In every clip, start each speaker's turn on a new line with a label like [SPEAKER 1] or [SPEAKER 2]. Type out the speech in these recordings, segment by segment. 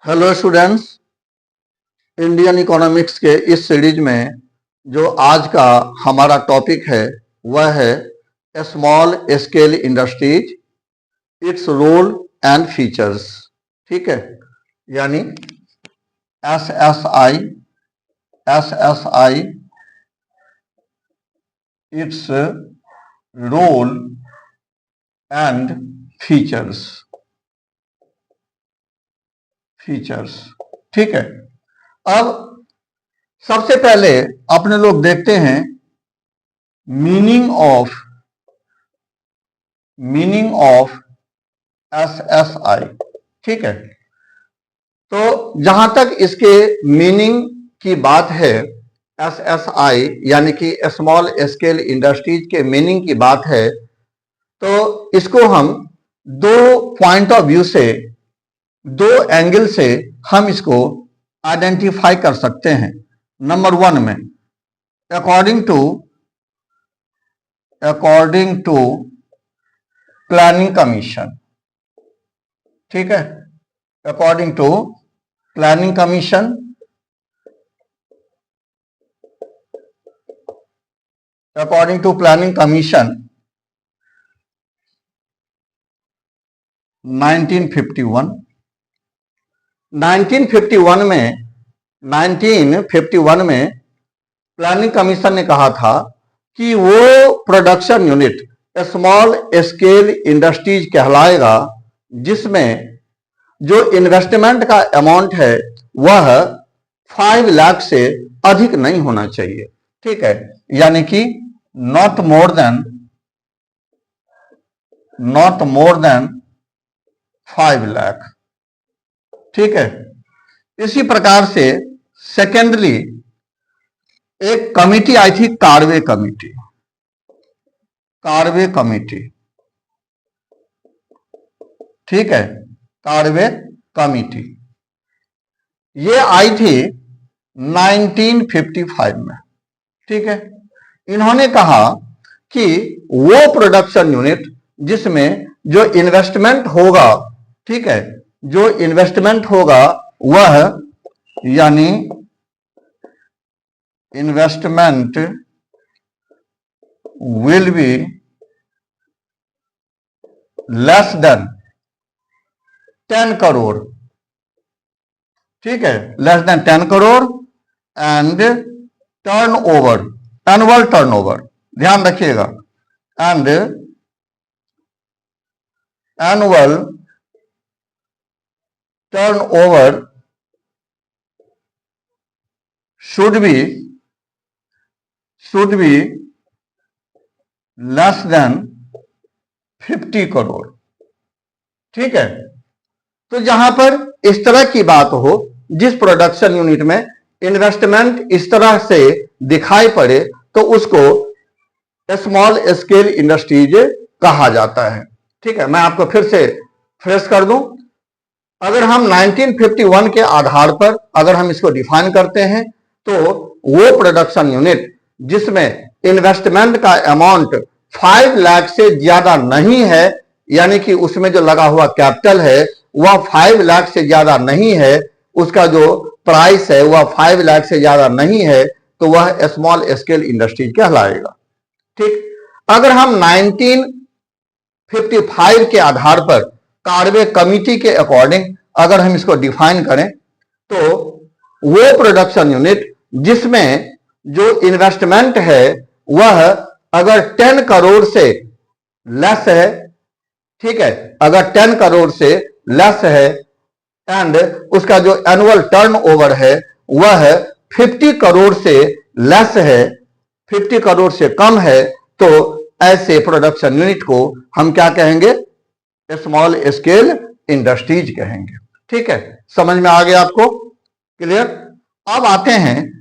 [SPEAKER 1] Hello students, Indian economics के इस series में जो आज का हमारा टॉपिक है वह है small scale industries, its role and features. ठीक है, यानी S S I its role and features. ठीक है, अब सबसे पहले अपने लोग देखते हैं मीनिंग ऑफ एसएसआई। ठीक है, तो जहां तक इसके मीनिंग की बात है, एसएसआई यानी कि स्मॉल स्केल इंडस्ट्रीज के मीनिंग की बात है, तो इसको हम दो पॉइंट ऑफ व्यू से, दो एंगल से हम इसको आइडेंटिफाई कर सकते हैं। नंबर वन में अकॉर्डिंग टू प्लानिंग कमीशन। ठीक है, according to planning commission, according to planning commission 1951 में प्लानिंग कमीशन ने कहा था कि वो production unit small scale industries कहलाएगा जिसमें जो इन्वेस्टमेंट का अमाउंट है वह 5 लाख से अधिक नहीं होना चाहिए। ठीक है, यानी कि नॉट मोर देन 5 लाख। ठीक है, इसी प्रकार से सेकेंडली एक कमिटी आई थी, कार्वे कमिटी। ठीक है, कार्वे कमिटी ये आई थी 1955 में। ठीक है, इन्होंने कहा कि वो प्रोडक्शन यूनिट जिसमें जो इन्वेस्टमेंट होगा, ठीक है, जो इन्वेस्टमेंट होगा वह, यानी investment will be less than 10 crore. ठीक है, less than 10 crore and turnover, annual turnover, ध्यान रखिएगा, and annual turnover should be less than 50 crore. ठीक है, तो जहां पर इस तरह की बात हो, जिस प्रोडक्शन यूनिट में इन्वेस्टमेंट इस तरह से दिखाई पड़े, तो उसको स्मॉल स्केल इंडस्ट्रीज कहा जाता है। ठीक है, मैं आपको फिर से फ्रेश कर दूं, अगर हम 1951 के आधार पर अगर हम इसको डिफाइन करते हैं, तो वो प्रोडक्शन यूनिट जिसमें इन्वेस्टमेंट का अमाउंट 5 लाख से ज्यादा नहीं है, यानी कि उसमें जो लगा हुआ कैपिटल है वह 5 लाख से ज्यादा नहीं है, उसका जो प्राइस है वह 5 लाख से ज्यादा नहीं है, तो वह स्मॉल स्केल इंडस्ट्रीज कहलाएगा। ठीक, अगर हम 1955 के आधार पर कार्वे कमिटी के अकॉर्डिंग अगर हम इसको डिफाइन करें, तो वो प्रोडक्शन यूनिट जिसमें जो इन्वेस्टमेंट है वह अगर 10 करोड़ से लेस है, ठीक है, अगर 10 करोड़ से लेस है एंड उसका जो एनुअल टर्नओवर है वह 50 करोड़ से लेस है, 50 करोड़ से कम है, तो ऐसे प्रोडक्शन यूनिट को हम क्या कहेंगे? स्मॉल स्केल इंडस्ट्रीज कहेंगे। ठीक है, समझ में आ गया आपको? क्लियर? अब आते हैं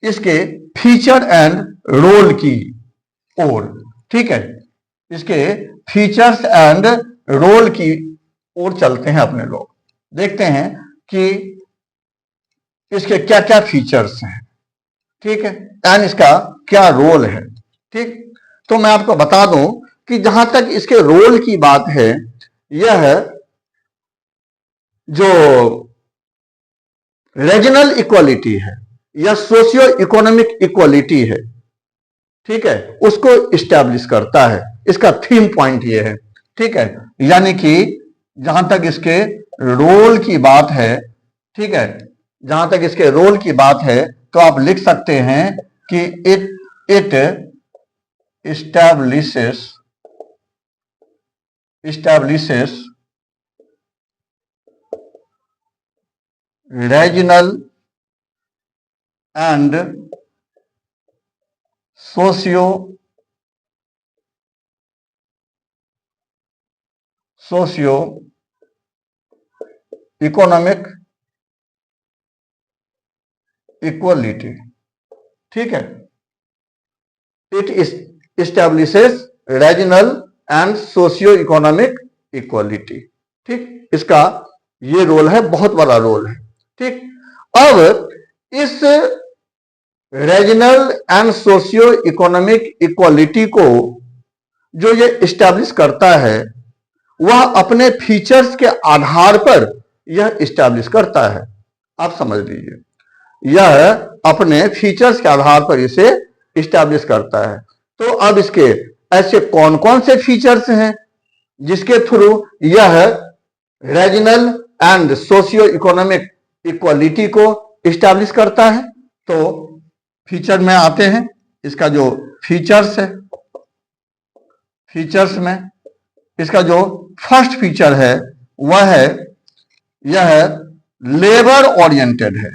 [SPEAKER 1] इसके फीचर एंड रोल की ओर। ठीक है, इसके फीचर्स एंड रोल की ओर चलते हैं अपने लोग, देखते हैं कि इसके क्या क्या फीचर्स हैं। ठीक है, एंड इसका क्या रोल है। ठीक, तो मैं आपको बता दूं कि जहां तक इसके रोल की बात है, यह जो रीजनल इक्वालिटी है या सोशियो इकोनॉमिक इक्वालिटी है, ठीक है, उसको इस्टेब्लिश करता है। इसका थीम पॉइंट ये है, ठीक है। यानी कि जहां तक इसके रोल की बात है, ठीक है, जहां तक इसके रोल की बात है तो आप लिख सकते हैं कि it establishes regional and socio-economic equality, ठीक है। It establishes regional and socio-economic equality, ठीक। इसका ये रोल है, बहुत बड़ा रोल है, ठीक। अब इस regional and socio economic equality को जो ये इस्टेब्लिश करता है वह अपने फीचर्स के आधार पर यह इस्टेब्लिश करता है। आप समझ लीजिए, यह अपने फीचर्स के आधार पर इसे इस्टेब्लिश करता है। तो अब इसके ऐसे कौन कौन से फीचर्स हैं जिसके थ्रू यह regional and socio economic equality को इस्टेब्लिश करता है? तो फीचर में आते हैं। इसका जो फीचर्स है, फीचर्स में इसका जो फर्स्ट फीचर है वह है, यह लेबर ओरिएंटेड है।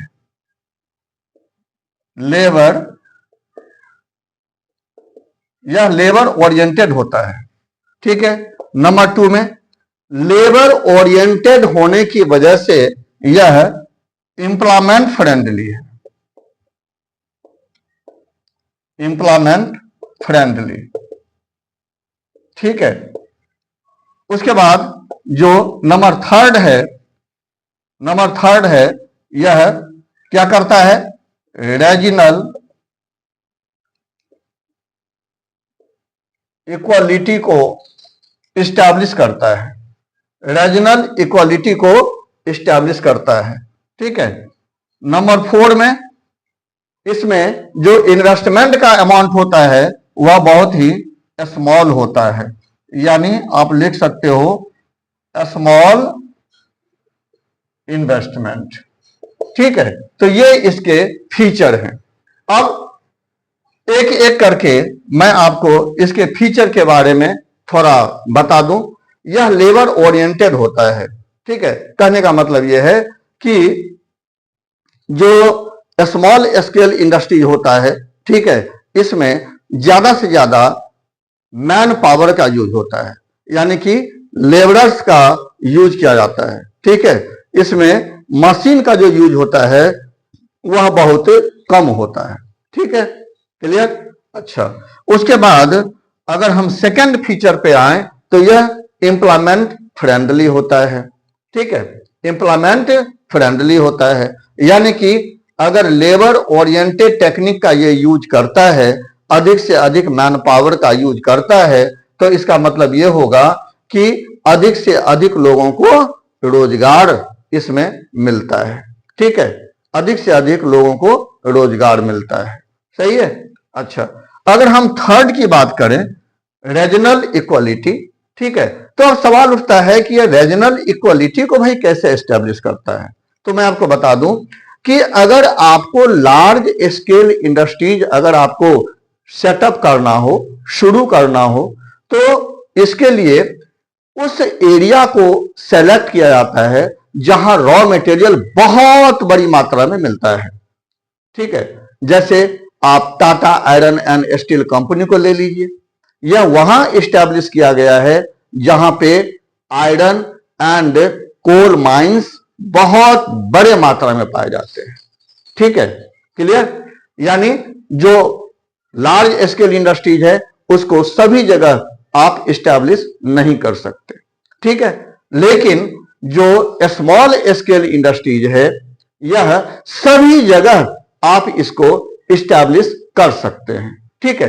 [SPEAKER 1] यह लेबर ओरिएंटेड होता है, ठीक है। नंबर 2 में लेबर ओरिएंटेड होने की वजह से यह एम्प्लॉयमेंट फ्रेंडली है। एम्प्लॉयमेंट फ्रेंडली, ठीक है। उसके बाद जो नंबर थर्ड है, यह क्या करता है? रीजनल इक्वालिटी को इस्टेब्लिश करता है। रीजनल इक्वालिटी को इस्टेब्लिश करता है, ठीक है। नंबर 4 में इसमें जो इन्वेस्टमेंट का अमाउंट होता है वह बहुत ही स्मॉल होता है, यानी आप लिख सकते हो स्मॉल इन्वेस्टमेंट, ठीक है। तो ये इसके फीचर हैं। अब एक एक करके मैं आपको इसके फीचर के बारे में थोड़ा बता दूं। यह लेबर ओरिएंटेड होता है, ठीक है। कहने का मतलब यह है कि जो स्मॉल स्केल इंडस्ट्री होता है, ठीक है, इसमें ज्यादा से ज्यादा मैन पावर का यूज होता है, यानी कि लेबरर्स का यूज किया जाता है, ठीक है। इसमें मशीन का जो यूज होता है वह बहुत कम होता है, ठीक है। क्लियर? अच्छा, उसके बाद अगर हम सेकंड फीचर पे आए तो यह एम्प्लॉयमेंट फ्रेंडली होता है, ठीक है। एम्प्लॉयमेंट फ्रेंडली होता है, यानी कि अगर लेबर ओरिएंटेड टेक्निक का ये यूज करता है, अधिक से अधिक मैन पावर का यूज करता है, तो इसका मतलब ये होगा कि अधिक से अधिक लोगों को रोजगार इसमें मिलता है, ठीक है। अधिक से अधिक लोगों को रोजगार मिलता है, सही है। अच्छा, अगर हम थर्ड की बात करें, रीजनल इक्वालिटी, ठीक है, तो अब सवाल उठता है कि यह रीजनल इक्वालिटी को भाई कैसे एस्टेब्लिश करता है। तो मैं आपको बता दूं कि अगर आपको लार्ज स्केल इंडस्ट्रीज अगर आपको सेटअप करना हो, शुरू करना हो, तो इसके लिए उस एरिया को सेलेक्ट किया जाता है जहां रॉ मटेरियल बहुत बड़ी मात्रा में मिलता है, ठीक है। जैसे आप Tata iron and steel company को ले लीजिए, यह वहां इस्टेब्लिश किया गया है जहां पे आयरन एंड कोल माइंस बहुत बड़े मात्रा में पाए जाते हैं, ठीक है। क्लियर? यानी जो लार्ज स्केल इंडस्ट्रीज है उसको सभी जगह आप इस्टेब्लिश नहीं कर सकते, ठीक है। लेकिन जो स्मॉल स्केल इंडस्ट्रीज है यह सभी जगह आप इसको इस्टेब्लिश कर सकते हैं, ठीक है।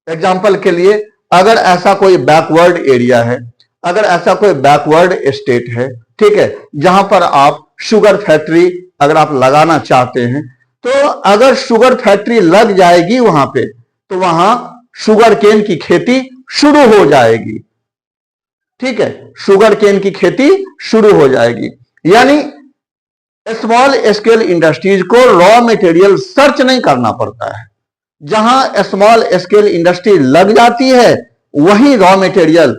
[SPEAKER 1] एग्जाम्पल के लिए, अगर ऐसा कोई बैकवर्ड एरिया है, अगर ऐसा कोई बैकवर्ड स्टेट है, ठीक है, जहां पर आप शुगर फैक्ट्री अगर आप लगाना चाहते हैं, तो अगर शुगर फैक्ट्री लग जाएगी वहां पे, तो वहां शुगर केन की खेती शुरू हो जाएगी। ठीक है, शुगर केन की खेती शुरू हो जाएगी। यानी स्मॉल स्केल इंडस्ट्रीज को रॉ मटेरियल सर्च नहीं करना पड़ता है। जहां स्मॉल स्केल इंडस्ट्री लग जाती है वहीं रॉ मटेरियल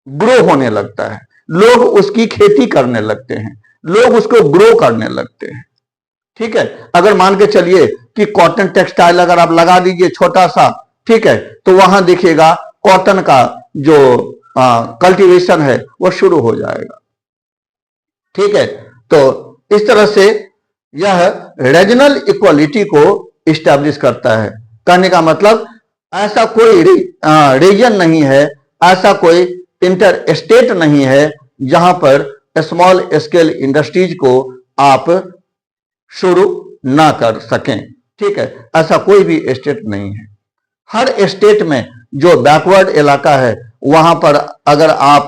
[SPEAKER 1] ग्रो होने लगता है, लोग उसकी खेती करने लगते हैं, लोग उसको ग्रो करने लगते हैं। ठीक है, अगर मान के चलिए कि कॉटन टेक्सटाइल अगर आप लगा दीजिए छोटा सा, ठीक है, तो वहां देखिएगा कॉटन का जो कल्टीवेशन है वो शुरू हो जाएगा। ठीक है, तो इस तरह से यह रीजनल इक्वालिटी को इस्टेब्लिश करता है। कहने का मतलब ऐसा कोई रीजन नहीं है, ऐसा कोई इंटर स्टेट नहीं है जहां पर स्मॉल स्केल इंडस्ट्रीज को आप शुरू ना कर सकें। ठीक है, ऐसा कोई भी स्टेट नहीं है। हर स्टेट में जो बैकवर्ड इलाका है वहां पर अगर आप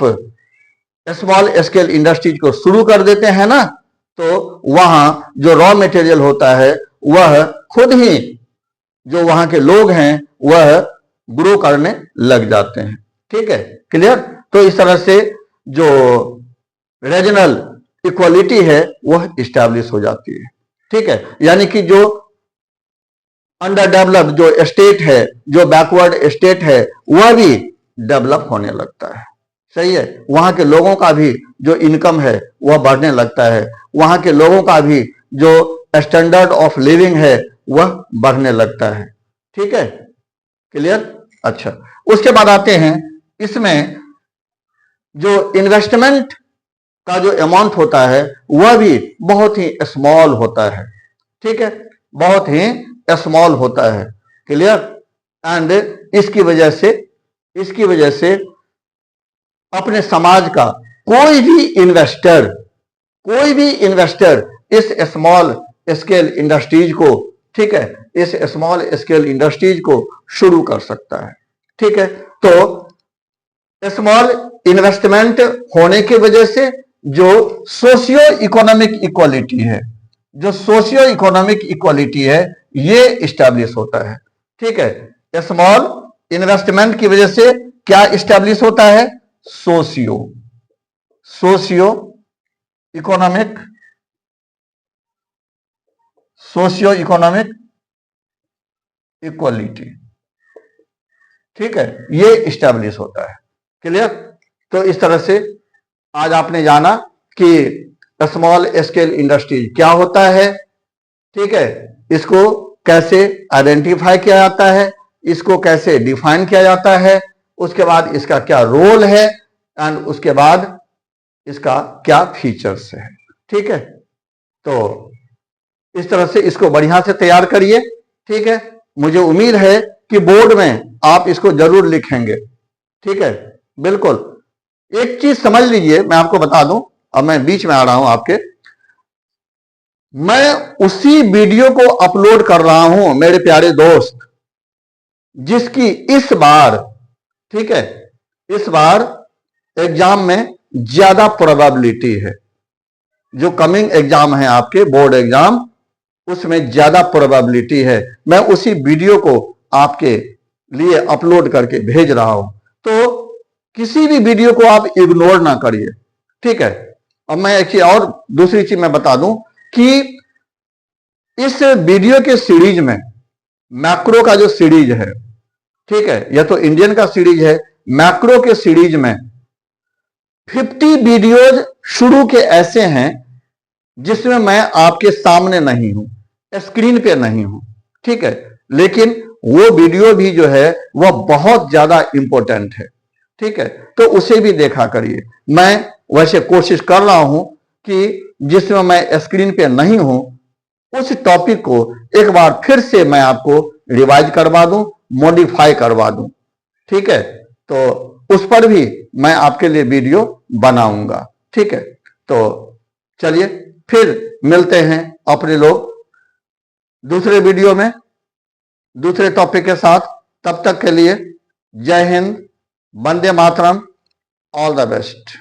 [SPEAKER 1] स्मॉल स्केल इंडस्ट्रीज को शुरू कर देते हैं ना, तो वहां जो रॉ मटेरियल होता है वह खुद ही जो वहां के लोग हैं वह ग्रो करने लग जाते हैं। ठीक है, क्लियर। तो इस तरह से जो रीजनल इक्वालिटी है वह इस्टेब्लिश हो जाती है। ठीक है, यानी कि जो अंडर डेवलप्ड जो स्टेट है, जो बैकवर्ड स्टेट है, वह भी डेवलप होने लगता है। सही है, वहां के लोगों का भी जो इनकम है वह बढ़ने लगता है, वहां के लोगों का भी जो स्टैंडर्ड ऑफ लिविंग है वह बढ़ने लगता है। ठीक है, क्लियर। अच्छा, उसके बाद आते हैं इसमें जो इन्वेस्टमेंट का जो अमाउंट होता है वह भी बहुत ही स्मॉल होता है। ठीक है, बहुत ही स्मॉल होता है। क्लियर। एंड इसकी वजह से अपने समाज का कोई भी इन्वेस्टर इस स्मॉल स्केल इंडस्ट्रीज को, ठीक है, इस स्मॉल स्केल इंडस्ट्रीज को शुरू कर सकता है। ठीक है, तो स्मॉल इन्वेस्टमेंट होने की वजह से जो सोशियो इकोनॉमिक इक्वालिटी है, ये इस्टेब्लिश होता है। ठीक है, स्मॉल इन्वेस्टमेंट की वजह से क्या इस्टेब्लिश होता है? Socio economic equality. ठीक है, ये इस्टेब्लिश होता है। क्लियर। तो इस तरह से आज आपने जाना कि स्मॉल स्केल इंडस्ट्रीज क्या होता है। ठीक है, इसको कैसे आइडेंटिफाई किया जाता है, इसको कैसे डिफाइन किया जाता है, उसके बाद इसका क्या रोल है, एंड उसके बाद इसका क्या फीचर्स है। ठीक है, तो इस तरह से इसको बढ़िया से तैयार करिए। ठीक है, मुझे उम्मीद है कि बोर्ड में आप इसको जरूर लिखेंगे। ठीक है, बिल्कुल। एक चीज समझ लीजिए, मैं आपको बता दूं, अब मैं बीच में आ रहा हूं आपके, मैं उसी वीडियो को अपलोड कर रहा हूं मेरे प्यारे दोस्त, जिसकी इस बार, ठीक है, इस बार एग्जाम में ज्यादा प्रोबेबिलिटी है। जो कमिंग एग्जाम है आपके बोर्ड एग्जाम, उसमें ज्यादा प्रोबेबिलिटी है। मैं उसी वीडियो को आपके लिए अपलोड करके भेज रहा हूं, तो किसी भी वीडियो को आप इग्नोर ना करिए। ठीक है। अब मैं एक चीज और दूसरी चीज मैं बता दूं कि इस वीडियो के सीरीज में मैक्रो का जो सीरीज है, ठीक है, यह तो इंडियन का सीरीज है, मैक्रो के सीरीज में 50 वीडियोज शुरू के ऐसे हैं जिसमें मैं आपके सामने नहीं हूं, स्क्रीन पे नहीं हूं। ठीक है, लेकिन वो वीडियो भी जो है वह बहुत ज्यादा इंपॉर्टेंट है। ठीक है, तो उसे भी देखा करिए। मैं वैसे कोशिश कर रहा हूं कि जिसमें मैं स्क्रीन पे नहीं हूं उस टॉपिक को एक बार फिर से मैं आपको रिवाइज करवा दूं, मॉडिफाई करवा दूं। ठीक है, तो उस पर भी मैं आपके लिए वीडियो बनाऊंगा। ठीक है, तो चलिए फिर मिलते हैं अपने लोग दूसरे वीडियो में दूसरे टॉपिक के साथ। तब तक के लिए जय Hind, Vande Mataram, all the best.